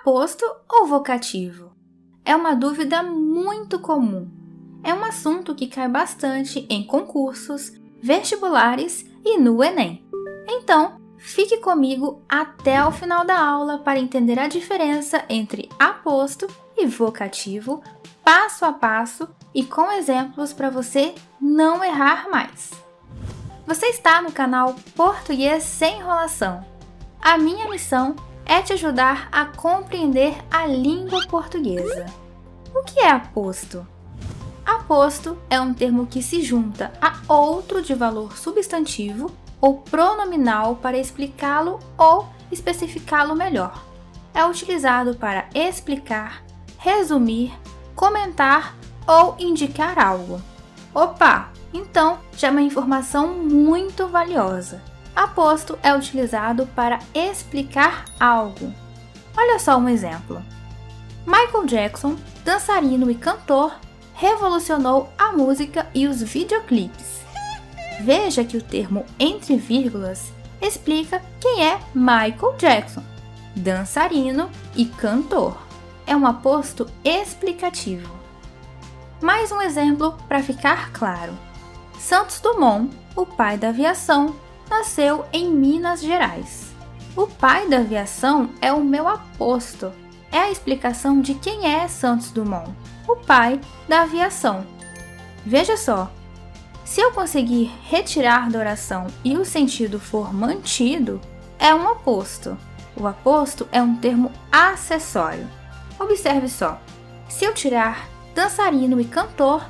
aposto ou vocativo? É uma dúvida muito comum. É um assunto que cai bastante em concursos, vestibulares e no Enem. Então, fique comigo até o final da aula para entender a diferença entre aposto e vocativo, passo a passo e com exemplos para você não errar mais. Você está no canal Português Sem Enrolação. A minha missão é te ajudar a compreender a língua portuguesa. O que é aposto? Aposto é um termo que se junta a outro de valor substantivo ou pronominal para explicá-lo ou especificá-lo melhor. É utilizado para explicar, resumir, comentar ou indicar algo. Opa! Então, já é uma informação muito valiosa. Aposto é utilizado para explicar algo. Olha só um exemplo. Michael Jackson, dançarino e cantor, revolucionou a música e os videoclipes. Veja que o termo entre vírgulas explica quem é Michael Jackson, dançarino e cantor. É um aposto explicativo. Mais um exemplo para ficar claro. Santos Dumont, o pai da aviação, nasceu em Minas Gerais. O pai da aviação é o meu aposto. É a explicação de quem é Santos Dumont, o pai da aviação. Veja só, se eu conseguir retirar da oração e o sentido for mantido, é um aposto. O aposto é um termo acessório. Observe só, se eu tirar dançarino e cantor,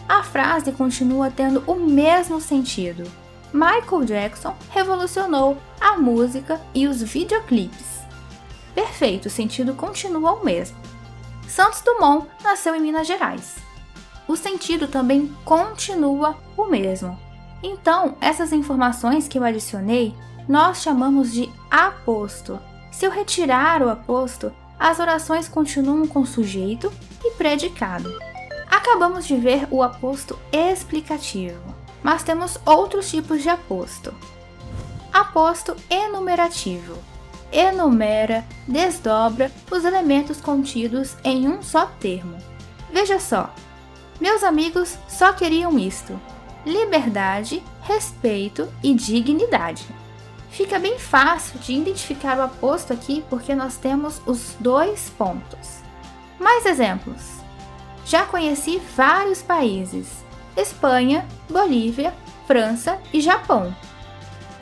a frase continua tendo o mesmo sentido. Michael Jackson revolucionou a música e os videoclipes. Perfeito, o sentido continua o mesmo. Santos Dumont nasceu em Minas Gerais. O sentido também continua o mesmo. Então, essas informações que eu adicionei, nós chamamos de aposto. Se eu retirar o aposto, as orações continuam com sujeito e predicado. Acabamos de ver o aposto explicativo, mas temos outros tipos de aposto. Aposto enumerativo. Enumera, desdobra os elementos contidos em um só termo. Veja só, meus amigos só queriam isto: liberdade, respeito e dignidade. Fica bem fácil de identificar o aposto aqui porque nós temos os dois pontos. Mais exemplos. Já conheci vários países: Espanha, Bolívia, França e Japão.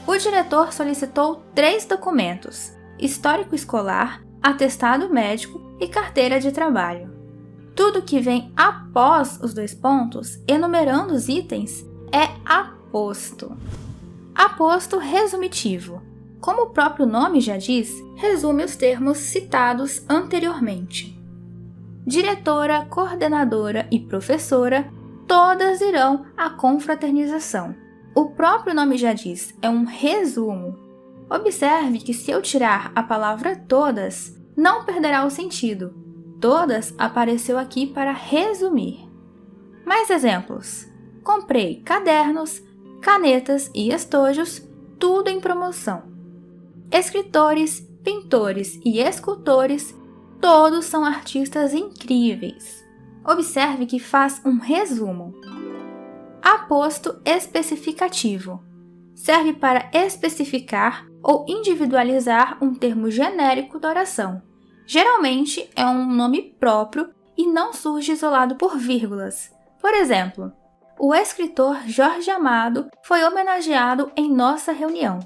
O diretor solicitou 3 documentos: histórico escolar, atestado médico e carteira de trabalho. Tudo que vem após os 2 pontos, enumerando os itens, é aposto. Aposto resumitivo. Como o próprio nome já diz, resume os termos citados anteriormente. Diretora, coordenadora e professora, todas irão à confraternização. O próprio nome já diz, é um resumo. Observe que se eu tirar a palavra todas, não perderá o sentido. Todas apareceu aqui para resumir. Mais exemplos. Comprei cadernos, canetas e estojos, tudo em promoção. Escritores, pintores e escultores, todos são artistas incríveis. Observe que faz um resumo. Aposto especificativo. Serve para especificar ou individualizar um termo genérico da oração. Geralmente é um nome próprio e não surge isolado por vírgulas. Por exemplo, o escritor Jorge Amado foi homenageado em nossa reunião.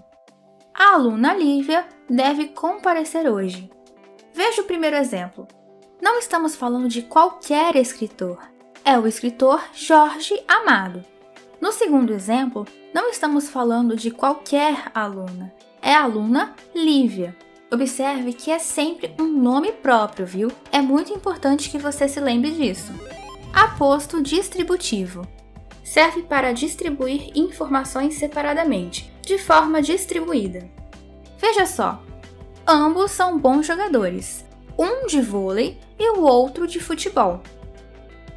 A aluna Lívia deve comparecer hoje. Veja o primeiro exemplo. Não estamos falando de qualquer escritor. É o escritor Jorge Amado. No segundo exemplo, não estamos falando de qualquer aluna. É a aluna Lívia. Observe que é sempre um nome próprio, viu? É muito importante que você se lembre disso. Aposto distributivo. Serve para distribuir informações separadamente, de forma distribuída. Veja só, ambos são bons jogadores, um de vôlei e o outro de futebol.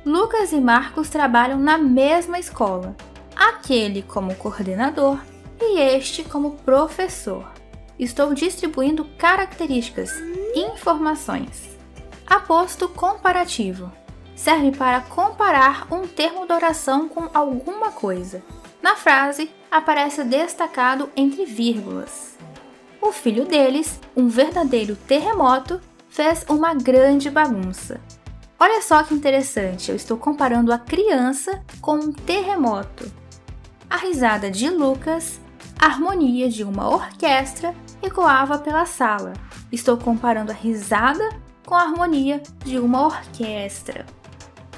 Lucas e Marcos trabalham na mesma escola, aquele como coordenador e este como professor. estou distribuindo características, informações. Aposto comparativo. Serve para comparar um termo da oração com alguma coisa. Na frase, aparece destacado entre vírgulas. O filho deles, um verdadeiro terremoto, fez uma grande bagunça. Olha só que interessante, eu estou comparando a criança com um terremoto. A risada de Lucas, a harmonia de uma orquestra, ecoava pela sala. Estou comparando a risada com a harmonia de uma orquestra.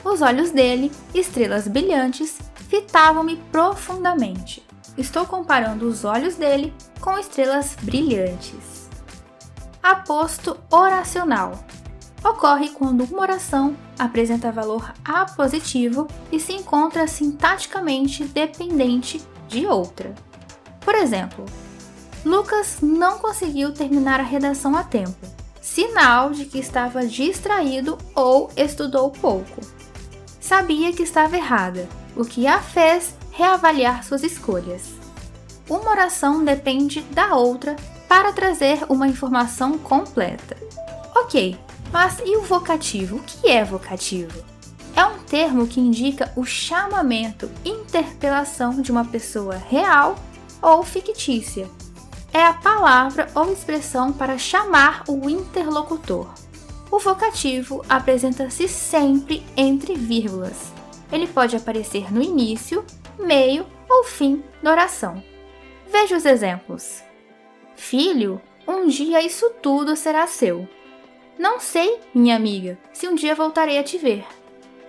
Os olhos dele, estrelas brilhantes, fitavam-me profundamente. Estou comparando os olhos dele com estrelas brilhantes. Aposto oracional. Ocorre quando uma oração apresenta valor apositivo e se encontra sintaticamente dependente de outra. Por exemplo, Lucas não conseguiu terminar a redação a tempo, sinal de que estava distraído ou estudou pouco. Sabia que estava errada, o que a fez reavaliar suas escolhas. Uma oração depende da outra para trazer uma informação completa. Ok, mas e o vocativo? O que é vocativo? É um termo que indica o chamamento, interpelação de uma pessoa real ou fictícia. É a palavra ou expressão para chamar o interlocutor. O vocativo apresenta-se sempre entre vírgulas. Ele pode aparecer no início, meio ou fim da oração. Veja os exemplos. Filho, um dia isso tudo será seu. Não sei, minha amiga, se um dia voltarei a te ver.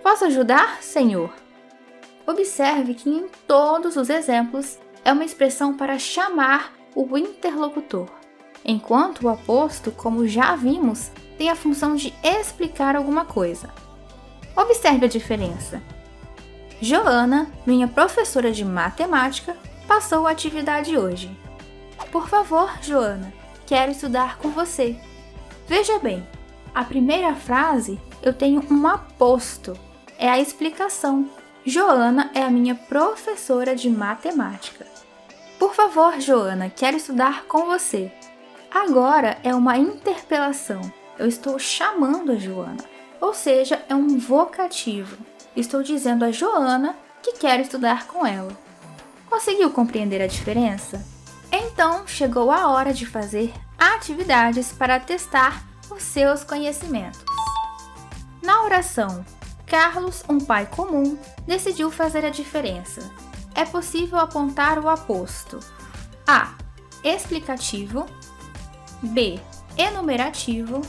Posso ajudar, Senhor? Observe que em todos os exemplos é uma expressão para chamar o interlocutor, enquanto o aposto, como já vimos, tem a função de explicar alguma coisa. Observe a diferença. Joana, minha professora de matemática, passou a atividade hoje. Por favor, Joana, quero estudar com você. Veja bem, a primeira frase eu tenho um aposto, é a explicação. Joana é a minha professora de matemática. Por favor, Joana, quero estudar com você. Agora é uma interpelação, eu estou chamando a Joana, ou seja, é um vocativo. Estou dizendo a Joana que quero estudar com ela. Conseguiu compreender a diferença? Então, chegou a hora de fazer atividades para testar os seus conhecimentos. Na oração, Carlos, um pai comum, decidiu fazer a diferença. É possível apontar o aposto: A. Explicativo, B. Enumerativo,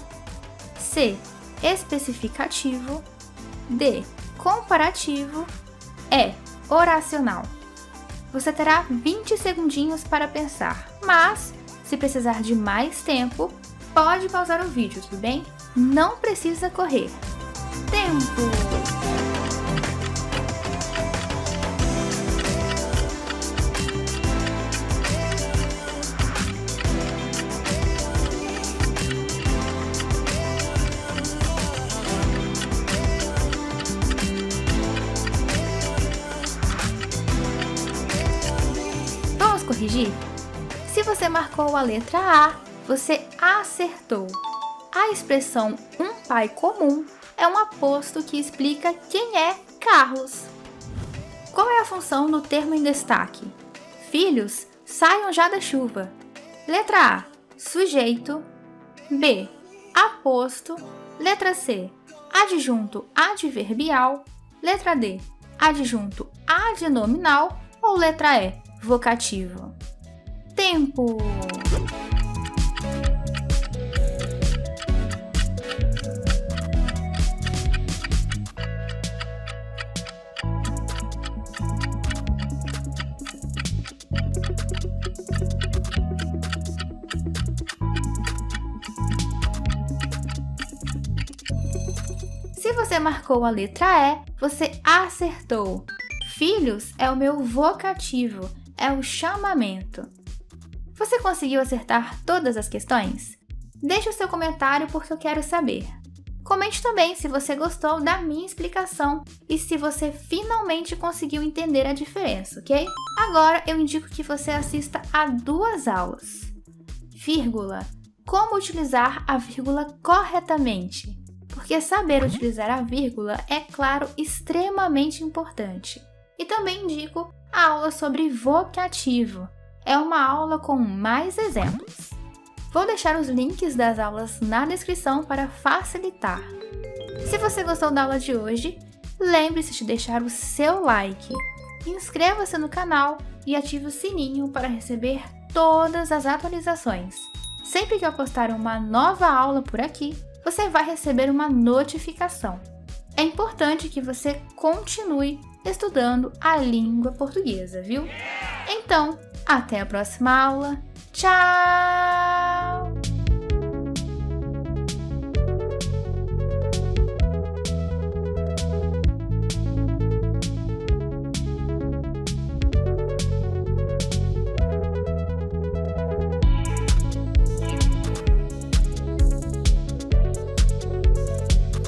C. Especificativo, D. Comparativo, E. Oracional. Você terá 20 segundinhos para pensar, mas, se precisar de mais tempo, pode pausar o vídeo, tudo bem? Não precisa correr. Tempo! Vamos corrigir? Se você marcou a letra A, você acertou. A expressão um pai comum é um aposto que explica quem é Carlos. Qual é a função do termo em destaque? Filhos, saiam já da chuva. Letra A, sujeito. B, aposto. Letra C, adjunto adverbial. Letra D, adjunto adnominal. Ou letra E, vocativo. Tempo! Se você marcou a letra E, você acertou. Filhos é o meu vocativo, é o chamamento. Você conseguiu acertar todas as questões? Deixe o seu comentário porque eu quero saber. Comente também se você gostou da minha explicação e se você finalmente conseguiu entender a diferença, ok? Agora eu indico que você assista a 2 aulas. vírgula. Como utilizar a vírgula corretamente? Porque saber utilizar a vírgula é, claro, extremamente importante. E também indico a aula sobre vocativo. É uma aula com mais exemplos. Vou deixar os links das aulas na descrição para facilitar. Se você gostou da aula de hoje, lembre-se de deixar o seu like. Inscreva-se no canal e ative o sininho para receber todas as atualizações. Sempre que eu postar uma nova aula por aqui, você vai receber uma notificação. É importante que você continue estudando a língua portuguesa, viu? Então, até a próxima aula. Tchau!